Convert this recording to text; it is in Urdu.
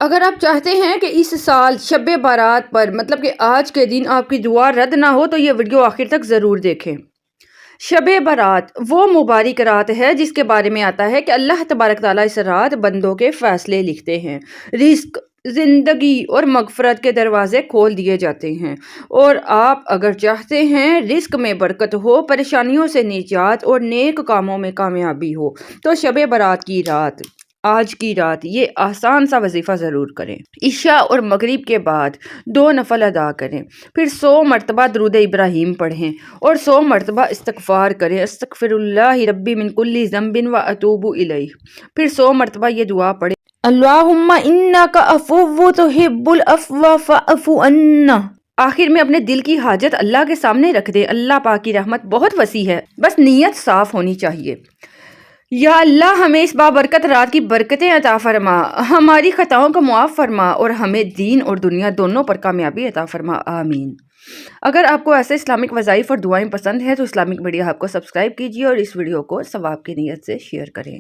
اگر آپ چاہتے ہیں کہ اس سال شب بارات پر مطلب کہ آج کے دن آپ کی دعا رد نہ ہو تو یہ ویڈیو آخر تک ضرور دیکھیں۔ شب برات وہ مبارک رات ہے جس کے بارے میں آتا ہے کہ اللہ تبارک تعالیٰ اس رات بندوں کے فیصلے لکھتے ہیں، رزق، زندگی اور مغفرت کے دروازے کھول دیے جاتے ہیں، اور آپ اگر چاہتے ہیں رزق میں برکت ہو، پریشانیوں سے نجات اور نیک کاموں میں کامیابی ہو تو شب برات کی رات، آج کی رات یہ آسان سا وظیفہ ضرور کریں۔ عشاء اور مغرب کے بعد 2 نفل ادا کریں، پھر 100 مرتبہ درود ابراہیم پڑھیں اور 100 مرتبہ استغفار کریں، استغفر اللہ ربی من کل ذنب و اتوب الیہ، پھر 100 مرتبہ یہ دعا پڑھیں، اللہم انک عفو تحب العفو فاعف عنا۔ آخر میں اپنے دل کی حاجت اللہ کے سامنے رکھ دیں، اللہ پاک کی رحمت بہت وسیع ہے، بس نیت صاف ہونی چاہیے۔ یا اللہ ہمیں اس بابرکت رات کی برکتیں عطا فرما، ہماری خطاؤں کو معاف فرما اور ہمیں دین اور دنیا دونوں پر کامیابی عطا فرما، آمین۔ اگر آپ کو ایسے اسلامک وظائف اور دعائیں پسند ہیں تو اسلامک میڈیا ہب کو سبسکرائب کیجیے اور اس ویڈیو کو ثواب کی نیت سے شیئر کریں۔